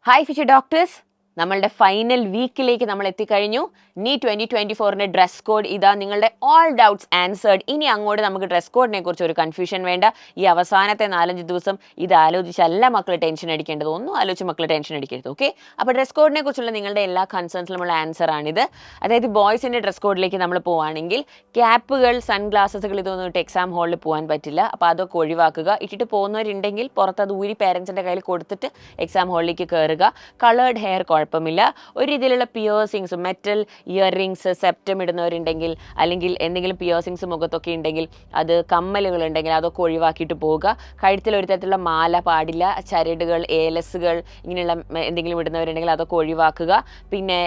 Hi fishy doctors, നമ്മളുടെ final വീക്കിലേക്ക് നമ്മൾ എത്തിക്കഴിഞ്ഞു. നീറ്റ് 2024 ഡ്രസ് കോഡ് ഇതാ. നിങ്ങളുടെ ഓൾ ഡൗട്ട്സ് ആൻസേർഡ്. ഇനി അങ്ങോട്ട് നമുക്ക് ഡ്രസ് കോഡിനെ കുറിച്ച് ഒരു കൺഫ്യൂഷൻ വേണ്ട. ഈ അവസാനത്തെ 4-5 ദിവസം ഇത് ആലോചിച്ചല്ല മക്കൾ ടെൻഷൻ അടിക്കേണ്ടത്. ഒന്നും ആലോചിച്ച് മക്കൾ ടെൻഷൻ അടിക്കരുത്. ഓക്കെ, അപ്പോൾ ഡ്രസ് കോഡിനെ കുറിച്ചുള്ള നിങ്ങളുടെ എല്ലാ കൺസേൺസിലുമുള്ള ആൻസർ ആണിത്. അതായത് ബോയ്സിൻ്റെ ഡ്രസ് കോഡിലേക്ക് നമ്മൾ പോവുകയാണെങ്കിൽ ക്യാപ്പുകൾ, സൺഗ്ലാസസുകൾ ഇതൊന്നും ഇട്ട് എക്സാം ഹാളിൽ പോകാൻ പറ്റില്ല. അപ്പോൾ അതൊക്കെ ഒഴിവാക്കുക. ഇട്ടിട്ട് പോകുന്നവരുണ്ടെങ്കിൽ പുറത്ത് അത് ഊരി പേരൻസിൻ്റെ കയ്യിൽ കൊടുത്തിട്ട് എക്സാം ഹാളിലേക്ക് കയറുക. കളേർഡ് ഹെയർ കുഴപ്പമില്ല. ഒരു രീതിയിലുള്ള പിയേഴ്സിങ്സ്, മെറ്റൽ ഇയർ റിങ്സ്, സെപ്റ്റം ഇടുന്നവരുണ്ടെങ്കിൽ അല്ലെങ്കിൽ എന്തെങ്കിലും പിയേഴ്സിങ്സ് മുഖത്തൊക്കെ ഉണ്ടെങ്കിൽ, അത് കമ്മലുകൾ ഉണ്ടെങ്കിൽ അതൊക്കെ ഒഴിവാക്കിയിട്ട് പോവുക. കഴുത്തിൽ ഒരു തരത്തിലുള്ള മാല പാടില്ല. ചരടുകൾ, ഏലസുകൾ ഇങ്ങനെയുള്ള എന്തെങ്കിലും ഇടുന്നവരുണ്ടെങ്കിൽ അതൊക്കെ ഒഴിവാക്കുക. പിന്നെ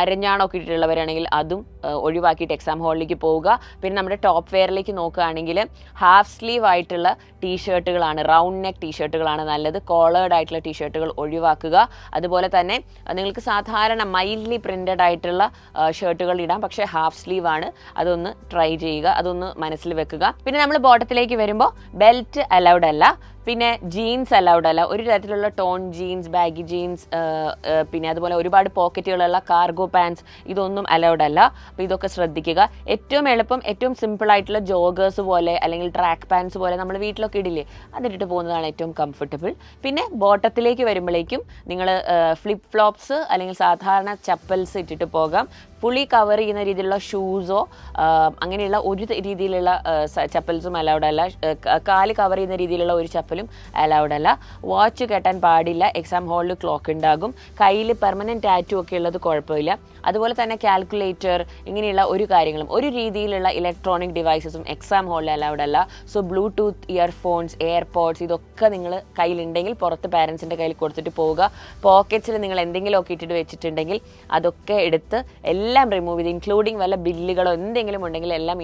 അരഞ്ഞാണൊക്കെ ഇട്ടിട്ടുള്ളവരാണെങ്കിൽ അതും ഒഴിവാക്കിയിട്ട് എക്സാം ഹാളിലേക്ക് പോവുക. പിന്നെ നമ്മുടെ ടോപ്പ് വെയറിലേക്ക് നോക്കുകയാണെങ്കിൽ ഹാഫ് സ്ലീവ് ആയിട്ടുള്ള ടീഷർട്ടുകളാണ്, റൗണ്ട് നെക്ക് ടീഷർട്ടുകളാണ് നല്ലത്. കോളേർഡ് ആയിട്ടുള്ള ടീഷർട്ടുകൾ ഒഴിവാക്കുക. അതുപോലെ തന്നെ നിങ്ങൾക്ക് സാധാരണ മൈൽഡ്ലി പ്രിന്റഡ് ആയിട്ടുള്ള ഷർട്ടുകൾ ഇടാം, പക്ഷേ ഹാഫ് സ്ലീവ് ആണ്. അതൊന്ന് ട്രൈ ചെയ്യുക, അതൊന്ന് മനസ്സിൽ വെക്കുക. പിന്നെ നമ്മൾ ബോട്ടത്തിലേക്ക് വരുമ്പോൾ ബെൽറ്റ് അലൗഡ് അല്ല. പിന്നെ ജീൻസ് അലൗഡ് അല്ല. ഒരു തരത്തിലുള്ള ടോൺ ജീൻസ്, ബാഗി ജീൻസ്, പിന്നെ അതുപോലെ ഒരുപാട് പോക്കറ്റുകളുള്ള കാർഗോ പാൻസ്, ഇതൊന്നും അലൗഡ് അല്ല. അപ്പോൾ ഇതൊക്കെ ശ്രദ്ധിക്കുക. ഏറ്റവും എളുപ്പം, ഏറ്റവും സിമ്പിൾ ആയിട്ടുള്ള ജോഗേഴ്സ് പോലെ അല്ലെങ്കിൽ ട്രാക്ക് പാൻസ് പോലെ നമ്മൾ വീട്ടിലൊക്കെ ഇടില്ലേ, അതിട്ടിട്ട് പോകുന്നതാണ് ഏറ്റവും കംഫർട്ടബിൾ. പിന്നെ ബോട്ടത്തിലേക്ക് വരുമ്പോഴേക്കും നിങ്ങൾ ഫ്ലിപ്പ് ഫ്ലോപ്സ് അല്ലെങ്കിൽ സാധാരണ ചപ്പൽസ് ഇട്ടിട്ട് പോകാം. ഫുള്ളി കവർ ചെയ്യുന്ന രീതിയിലുള്ള ഷൂസോ അങ്ങനെയുള്ള ഒരു രീതിയിലുള്ള ചപ്പൽസും അലൗഡ് അല്ല. കാല് കവർ ചെയ്യുന്ന രീതിയിലുള്ള ഒരു ചപ്പലും അലൗഡ് അല്ല. വാച്ച് കെട്ടാൻ പാടില്ല. എക്സാം ഹാളിൽ ക്ലോക്ക് ഉണ്ടാകും. കയ്യിൽ പെർമനൻറ്റ് ടാറ്റു ഒക്കെ ഉള്ളത് കുഴപ്പമില്ല. അതുപോലെ തന്നെ കാൽക്കുലേറ്റർ, ഇങ്ങനെയുള്ള ഒരു കാര്യങ്ങളും ഒരു രീതിയിലുള്ള ഇലക്ട്രോണിക് ഡിവൈസസും എക്സാം ഹാളിൽ അലൗഡ് അല്ല. സോ ബ്ലൂടൂത്ത് ഇയർഫോൺസ്, എയർപോഡ്സ് ഇതൊക്കെ നിങ്ങൾ കയ്യിലുണ്ടെങ്കിൽ പുറത്ത് പാരൻസിൻ്റെ കയ്യിൽ കൊടുത്തിട്ട് പോവുക. പോക്കറ്റ്സിൽ നിങ്ങൾ എന്തെങ്കിലുമൊക്കെ ഇട്ടിട്ട് വെച്ചിട്ടുണ്ടെങ്കിൽ അതൊക്കെ എടുത്ത് എല്ലാം റിമൂവ് ചെയ്ത്, ഇൻക്ലൂഡിങ് വല്ല ബില്ലുകളോ എന്തെങ്കിലും ഉണ്ടെങ്കിൽ എല്ലാം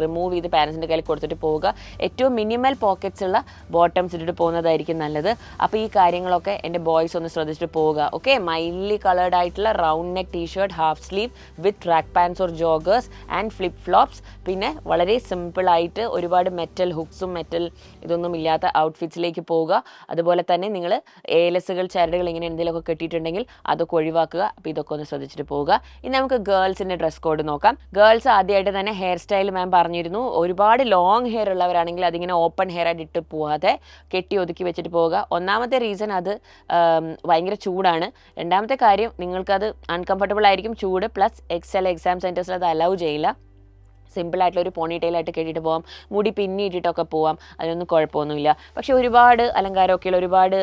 റിമൂവ് ചെയ്ത് പാരൻസിൻ്റെ കയ്യിൽ കൊടുത്തിട്ട് പോവുക. ഏറ്റവും മിനിമൽ പോക്കറ്റ്സ് ഉള്ള ബോട്ടംസ് ഇട്ടിട്ട് പോകുന്നതായിരിക്കും നല്ലത്. അപ്പോൾ ഈ കാര്യങ്ങളൊക്കെ എൻ്റെ ബോയ്സ് ഒന്ന് ശ്രദ്ധിച്ചിട്ട് പോവുക. ഓക്കെ, മൈൽഡ്ലി കളേർഡ് ആയിട്ടുള്ള round neck t-shirt, half sleeve with track pants or joggers and flip flops. പിന്നെ വളരെ സിമ്പിളായിട്ട് ഒരുപാട് മെറ്റൽ ഹുക്സും മെറ്റൽ ഇതൊന്നും ഇല്ലാത്ത ഔട്ട്ഫിറ്റ്സിലേക്ക് പോവുക. അതുപോലെ തന്നെ നിങ്ങൾ ഏലസുകൾ, ചരടുകൾ ഇങ്ങനെ എന്തെങ്കിലുമൊക്കെ കെട്ടിയിട്ടുണ്ടെങ്കിൽ അതൊക്കെ ഒഴിവാക്കുക. അപ്പോൾ ഇതൊക്കെ ഒന്ന് ശ്രദ്ധിച്ചിട്ട് പോവുക. ഇനി നമുക്ക് ഗേൾസിൻ്റെ ഡ്രസ് കോഡ് നോക്കാം. ഗേൾസ് ആദ്യമായിട്ട് തന്നെ ഹെയർ സ്റ്റൈൽ മാം പറഞ്ഞിരുന്നു. ഒരുപാട് ലോങ് ഹെയർ ഉള്ളവരാണെങ്കിൽ അതിങ്ങനെ ഓപ്പൺ ഹെയർ ആയിട്ട് ഇട്ട് പോവാതെ കെട്ടി ഒതുക്കി വെച്ചിട്ട് പോവുക. ഒന്നാമത്തെ റീസൺ അത് ഭയങ്കര ചൂടാണ്. രണ്ടാമത്തെ കാര്യം നിങ്ങൾക്കത് അൺകംഫർട്ടബിൾ ആയിരിക്കും. ചൂട് പ്ലസ് എക്സാം സെൻറ്റേഴ്സിൽ അത് അലൗ ചെയ്യില്ല. സിമ്പിളായിട്ടുള്ള ഒരു പോണി ടൈലായിട്ട് കെട്ടിയിട്ട് പോകാം, മുടി പിന്നിയിട്ടിട്ടൊക്കെ പോവാം, അതിനൊന്നും കുഴപ്പമൊന്നുമില്ല. പക്ഷേ ഒരുപാട് അലങ്കാരമൊക്കെയുള്ള ഒരുപാട്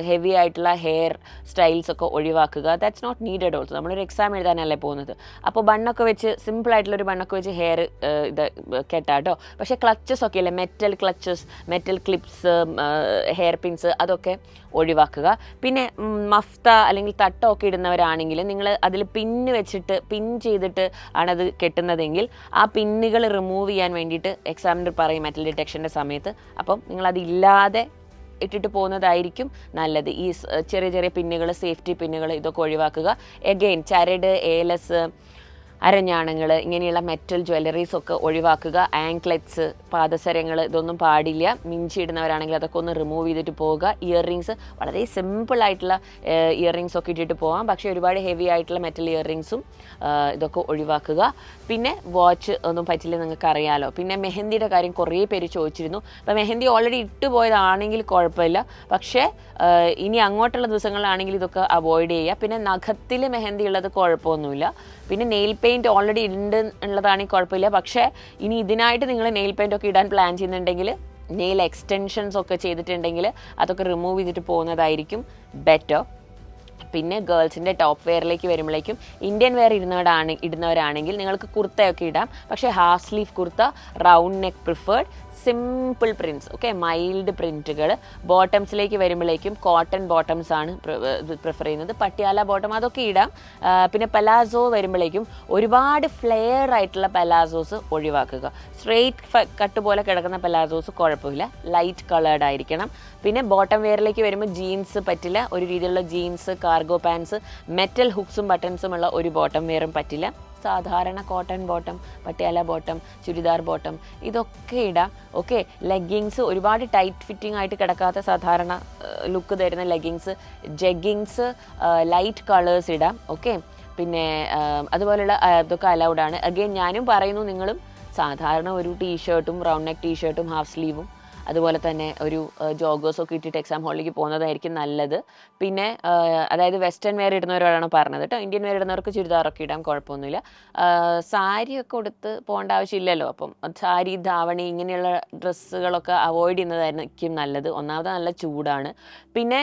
ഹെവി ആയിട്ടുള്ള ഹെയർ സ്റ്റൈൽസൊക്കെ ഒഴിവാക്കുക. That's not needed also. നമ്മളൊരു എക്സാം എഴുതാനല്ലേ പോകുന്നത്. അപ്പോൾ ബണ്ണൊക്കെ വെച്ച്, സിമ്പിളായിട്ടുള്ളൊരു ബണ്ണൊക്കെ വെച്ച് ഹെയർ ഇത് കെട്ടാട്ടോ. പക്ഷേ ക്ലച്ചസ് ഒക്കെ ഇല്ലേ, metal clutches, metal clips, hair pins, അതൊക്കെ ഒഴിവാക്കുക. പിന്നെ മഫ്ത അല്ലെങ്കിൽ തട്ടമൊക്കെ ഇടുന്നവരാണെങ്കിൽ നിങ്ങൾ അതിൽ പിൻ ചെയ്തിട്ട് ആണത് കെട്ടുന്നതെങ്കിൽ ആ പിന്നുകൾ റിമൂവ് ചെയ്യാൻ വേണ്ടിയിട്ട് എക്സാമിനർ പറയും മെറ്റൽ ഡിറ്റക്ഷൻ്റെ സമയത്ത്. അപ്പം നിങ്ങളതില്ലാതെ ഇട്ടിട്ട് പോകുന്നതായിരിക്കും നല്ലത്. ഈ ചെറിയ ചെറിയ പിന്നുകൾ, സേഫ്റ്റി പിന്നുകൾ, ഇതൊക്കെ ഒഴിവാക്കുക. എഗെയിൻ ചരട്, ഏലസ്, അരഞ്ഞാണങ്ങൾ, ഇങ്ങനെയുള്ള മെറ്റൽ ജ്വല്ലറീസ് ഒക്കെ ഒഴിവാക്കുക. ആങ്ക്ലെറ്റ്സ്, പാദസരങ്ങൾ, ഇതൊന്നും പാടില്ല. മിഞ്ചി ഇടുന്നവരാണെങ്കിൽ അതൊക്കെ ഒന്ന് റിമൂവ് ചെയ്തിട്ട് പോവുക. ഇയർ റിങ്സ് വളരെ സിമ്പിളായിട്ടുള്ള ഇയർ റിങ്സ് ഒക്കെ ഇട്ടിട്ട് പോകാം, പക്ഷേ ഒരുപാട് ഹെവി ആയിട്ടുള്ള മെറ്റൽ ഇയർ റിങ്സും ഇതൊക്കെ ഒഴിവാക്കുക. പിന്നെ വാച്ച് ഒന്നും പറ്റില്ല, നിങ്ങൾക്ക് അറിയാമല്ലോ. പിന്നെ മെഹന്തിയുടെ കാര്യം കുറേ പേര് ചോദിച്ചിരുന്നു. അപ്പോൾ മെഹന്തി ഓൾറെഡി ഇട്ടുപോയതാണെങ്കിൽ കുഴപ്പമില്ല, പക്ഷേ ഇനി അങ്ങോട്ടുള്ള ദിവസങ്ങളിലാണെങ്കിൽ ഇതൊക്കെ അവോയ്ഡ് ചെയ്യുക. പിന്നെ നഖത്തിൽ മെഹന്തി ഉള്ളത് കുഴപ്പമൊന്നുമില്ല. പിന്നെ നെയിൽ പെയിൻറ്റ് ഓൾറെഡി ഉണ്ട് ഉള്ളതാണെങ്കിൽ കുഴപ്പമില്ല. പക്ഷേ ഇനി ഇതിനായിട്ട് നിങ്ങൾ നെയിൽ പെയിൻ്റ് ഒക്കെ ഇടാൻ പ്ലാൻ ചെയ്യുന്നുണ്ടെങ്കിൽ, നെയിൽ എക്സ്റ്റൻഷൻസ് ഒക്കെ ചെയ്തിട്ടുണ്ടെങ്കിൽ അതൊക്കെ റിമൂവ് ചെയ്തിട്ട് പോകുന്നതായിരിക്കും ബെറ്റർ. പിന്നെ ഗേൾസിൻ്റെ ടോപ്പ് വെയറിലേക്ക് വരുമ്പോഴേക്കും ഇന്ത്യൻ വെയർ ഇടുന്നവരാണെങ്കിൽ നിങ്ങൾക്ക് കുർത്തയൊക്കെ ഇടാം, പക്ഷേ half sleeve kurta, round neck preferred, simple prints, okay, mild പ്രിൻറ്റുകൾ. ബോട്ടംസിലേക്ക് വരുമ്പോഴേക്കും കോട്ടൺ ബോട്ടംസ് ആണ് പ്രിഫർ ചെയ്യുന്നത്. പട്ടിയാല ബോട്ടം അതൊക്കെ ഇടാം. പിന്നെ പലാസോ വരുമ്പോഴേക്കും ഒരുപാട് ഫ്ലെയർ ആയിട്ടുള്ള പലാസോസ് ഒഴിവാക്കുക. സ്ട്രെയിറ്റ് കട്ട് പോലെ കിടക്കുന്ന പലാസോസ് കുഴപ്പമില്ല, ലൈറ്റ് കളേർഡ് ആയിരിക്കണം. പിന്നെ ബോട്ടം വെയറിലേക്ക് വരുമ്പോൾ ജീൻസ് പറ്റില്ല. ഒരു രീതിയിലുള്ള ജീൻസ്, കാർഗോ പാൻസ്, മെറ്റൽ ഹുക്സും ബട്ടൺസും ഉള്ള ഒരു ബോട്ടം വെയറും പറ്റില്ല. സാധാരണ cotton bottom, Patiala bottom, churidar bottom ഇതൊക്കെ ഇടാം. ഓക്കെ, ലെഗിങ്സ് ഒരുപാട് ടൈറ്റ് ഫിറ്റിംഗ് ആയിട്ട് കിടക്കാത്ത സാധാരണ ലുക്ക് തരുന്ന ലെഗിങ്സ്, ജെഗിങ്സ് ലൈറ്റ് കളേഴ്സ് ഇടാം. ഓക്കെ, പിന്നെ അതുപോലെയുള്ള ഇതൊക്കെ അലൗഡാണ്. അഗെയിൻ ഞാനും പറയുന്നു, നിങ്ങളും സാധാരണ ഒരു ടീഷർട്ടും റൗണ്ട് നെക്ക് ടീഷർട്ടും ഹാഫ് സ്ലീവും അതുപോലെ തന്നെ ഒരു ജോഗേഴ്സൊക്കെ ഇട്ടിട്ട് എക്സാം ഹാളിലേക്ക് പോകുന്നതായിരിക്കും നല്ലത്. പിന്നെ അതായത് വെസ്റ്റേൺ വെയർ ഇടുന്നവരോടാണ് പറഞ്ഞത് കേട്ടോ. ഇന്ത്യൻ വെയർ ഇടുന്നവർക്ക് ചുരിദാറൊക്കെ ഇടാം, കുഴപ്പമൊന്നുമില്ല. സാരിയൊക്കെ ഉടുത്ത് പോകേണ്ട ആവശ്യമില്ലല്ലോ. അപ്പം സാരി, ധാവണി ഇങ്ങനെയുള്ള ഡ്രസ്സുകളൊക്കെ അവോയ്ഡ് ചെയ്യുന്നതായിരിക്കും നല്ലത്. ഒന്നാമത് നല്ല ചൂടാണ്. പിന്നെ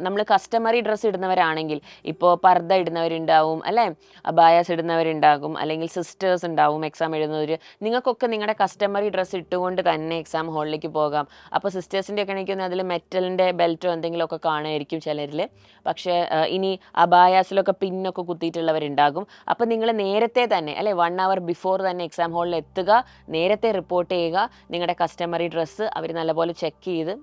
നമ്മൾ കസ്റ്റമറി ഡ്രസ്സ് ഇടുന്നവരാണെങ്കിൽ ഇപ്പോൾ പർദ്ദ ഇടുന്നവരുണ്ടാവും അല്ലേ, അബായാസ് ഇടുന്നവരുണ്ടാകും, അല്ലെങ്കിൽ സിസ്റ്റേഴ്സ് ഉണ്ടാവും എക്സാം എഴുതുന്നവർ. നിങ്ങൾക്കൊക്കെ നിങ്ങളുടെ കസ്റ്റമറി ഡ്രസ്സ് ഇട്ടുകൊണ്ട് തന്നെ എക്സാം ഹാളിലേക്ക് പോകാം. അപ്പോൾ സിസ്റ്റേഴ്സിൻ്റെ ഒക്കെ എനിക്ക് അതിൽ മെറ്റലിൻ്റെ ബെൽറ്റോ എന്തെങ്കിലുമൊക്കെ കാണുമായിരിക്കും ചിലരിൽ. പക്ഷേ ഇനി അബായാസിലൊക്കെ പിന്നൊക്കെ കുത്തിയിട്ടുള്ളവരുണ്ടാകും. അപ്പോൾ നിങ്ങൾ നേരത്തെ തന്നെ അല്ലെ 1 hour ബിഫോർ തന്നെ എക്സാം ഹാളിൽ എത്തുക, നേരത്തെ റിപ്പോർട്ട് ചെയ്യുക. നിങ്ങളുടെ കസ്റ്റമറി ഡ്രസ്സ് അവർ നല്ലപോലെ ചെക്ക് ചെയ്ത്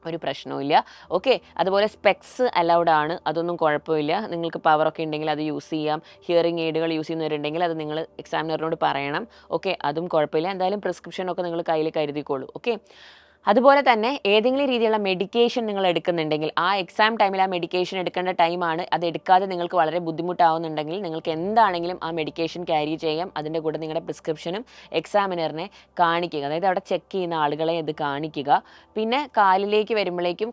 ഒരു പ്രശ്നവുമില്ല. ഓക്കെ, അതുപോലെ സ്പെക്സ് അലൗഡ് ആണ്, അതൊന്നും കുഴപ്പമില്ല. നിങ്ങൾക്ക് പവറൊക്കെ ഉണ്ടെങ്കിൽ അത് യൂസ് ചെയ്യാം. ഹിയറിംഗ് എയ്ഡുകൾ യൂസ് ചെയ്യുന്നവരുണ്ടെങ്കിൽ അത് നിങ്ങൾ എക്സാമിനറിനോട് പറയണം. ഓക്കെ, അതും കുഴപ്പമില്ല. എന്തായാലും പ്രിസ്ക്രിപ്ഷനൊക്കെ നിങ്ങൾ കയ്യിൽ കരുതിക്കോളൂ. ഓക്കെ, അതുപോലെ തന്നെ ഏതെങ്കിലും രീതിയിലുള്ള മെഡിക്കേഷൻ നിങ്ങൾ എടുക്കുന്നുണ്ടെങ്കിൽ ആ എക്സാം ടൈമിൽ ആ മെഡിക്കേഷൻ എടുക്കേണ്ട ടൈമാണ്, അത് എടുക്കാതെ നിങ്ങൾക്ക് വളരെ ബുദ്ധിമുട്ടാവുന്നുണ്ടെങ്കിൽ നിങ്ങൾക്ക് എന്താണെങ്കിലും ആ മെഡിക്കേഷൻ ക്യാരി ചെയ്യാം. അതിൻ്റെ കൂടെ നിങ്ങളുടെ പ്രിസ്ക്രിപ്ഷനും എക്സാമിനറിനെ കാണിക്കുക, അതായത് അവിടെ ചെക്ക് ചെയ്യുന്ന ആളുകളെ ഇത് കാണിക്കുക. പിന്നെ കാലിലേക്ക് വരുമ്പോഴേക്കും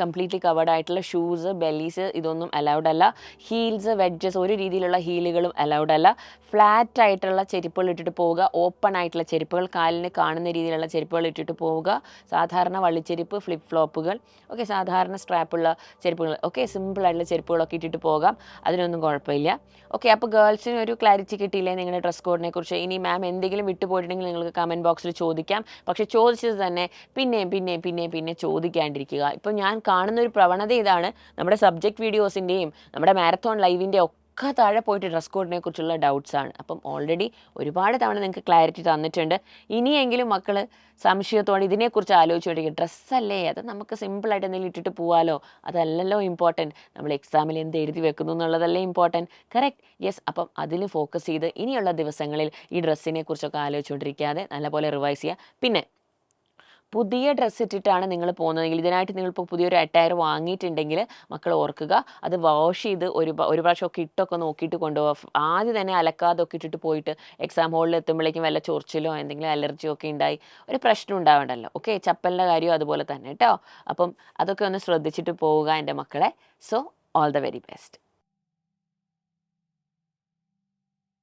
കംപ്ലീറ്റ്ലി കവേർഡ് ആയിട്ടുള്ള ഷൂസ്, ബെല്ലീസ് ഇതൊന്നും അലൗഡ് അല്ല. ഹീൽസ്, വെഡ്ജസ് ഒരു രീതിയിലുള്ള ഹീലുകളും അലൗഡ് അല്ല. ഫ്ലാറ്റ് ആയിട്ടുള്ള ചെരുപ്പുകൾ ഇട്ടിട്ട് പോവുക. ഓപ്പൺ ആയിട്ടുള്ള ചെരുപ്പുകൾ, കാലിന് കാണുന്ന രീതിയിലുള്ള ചെരുപ്പുകൾ ഇട്ടിട്ട് പോവുക. സാധാരണ വള്ളിച്ചെരുപ്പ്, ഫ്ലിപ്പ് ഫ്ലോപ്പുകൾ, ഓക്കെ, സാധാരണ സ്ട്രാപ്പുള്ള ചെരുപ്പുകൾ, ഓക്കെ, സിമ്പിളായിട്ടുള്ള ചെരുപ്പുകളൊക്കെ ഇട്ടിട്ട് പോകാം. അതിനൊന്നും കുഴപ്പമില്ല. ഓക്കെ, അപ്പോൾ ഗേൾസിന് ഒരു ക്ലാരിറ്റി കിട്ടിയില്ലേ നിങ്ങളുടെ ഡ്രസ് കോഡിനെ കുറിച്ച്? ഇനി മാം എന്തെങ്കിലും വിട്ടുപോയിട്ടുണ്ടെങ്കിൽ നിങ്ങൾക്ക് കമൻറ്റ് ബോക്സിൽ ചോദിക്കാം. പക്ഷേ ചോദിച്ചത് തന്നെ പിന്നെ ചോദിക്കാണ്ടിരിക്കുക. ഇപ്പോൾ ഞാൻ കാണുന്നൊരു പ്രവണത ഇതാണ്, നമ്മുടെ സബ്ജക്റ്റ് വീഡിയോസിൻ്റെയും നമ്മുടെ മാരത്തോൺ ലൈവിൻ്റെ ഒക്കെ താഴെ പോയിട്ട് ഡ്രസ് കോഡിനെ കുറിച്ചുള്ള ഡൗട്ട്സാണ്. അപ്പം ഓൾറെഡി ഒരുപാട് തവണ നിങ്ങൾക്ക് ക്ലാരിറ്റി തന്നിട്ടുണ്ട്. ഇനിയെങ്കിലും മക്കൾ സംശയത്തോടെ ഇതിനെക്കുറിച്ച് ആലോചിച്ചുകൊണ്ടിരിക്കുക. ഡ്രസ്സല്ലേ, അത് നമുക്ക് സിമ്പിളായിട്ട് എന്തെങ്കിലും ഇട്ടിട്ട് പോകാമല്ലോ, അതല്ലല്ലോ ഇമ്പോർട്ടൻറ്റ്, നമ്മൾ എക്സാമിൽ എന്ത് എഴുതി വെക്കുന്നു എന്നുള്ളതല്ലേ ഇമ്പോർട്ടൻറ്റ്. Correct, yes. അപ്പം അതിൽ ഫോക്കസ് ചെയ്ത് ഇനിയുള്ള ദിവസങ്ങളിൽ ഈ ഡ്രസ്സിനെ കുറിച്ചൊക്കെ ആലോചിച്ചുകൊണ്ടിരിക്കാതെ നല്ലപോലെ റിവൈസ് ചെയ്യുക. പിന്നെ പുതിയ ഡ്രസ്സ് ഇട്ടിട്ടാണ് നിങ്ങൾ പോകുന്നതെങ്കിൽ, ഇതിനായിട്ട് നിങ്ങളിപ്പോൾ പുതിയൊരു അറ്റയർ വാങ്ങിയിട്ടുണ്ടെങ്കിൽ മക്കൾ ഓർക്കുക, അത് വാഷ് ചെയ്ത് ഒരു പ്രാവശ്യമൊക്കെ ഇട്ടൊക്കെ നോക്കിയിട്ട് കൊണ്ടുപോകുക. ആദ്യം തന്നെ അലക്കാതൊക്കെ ഇട്ടിട്ട് പോയിട്ട് എക്സാം ഹോളിൽ എത്തുമ്പോഴേക്കും വല്ല ചൊറിച്ചിലോ എന്തെങ്കിലും അലർജിയോ ഒക്കെ ഉണ്ടായി ഒരു പ്രശ്നം ഉണ്ടാവേണ്ടല്ലോ. ഓക്കെ, ചപ്പലിൻ്റെ കാര്യം അതുപോലെ തന്നെ കേട്ടോ. അപ്പം അതൊക്കെ ഒന്ന് ശ്രദ്ധിച്ചിട്ട് പോവുക എൻ്റെ മക്കളെ. So all the very best.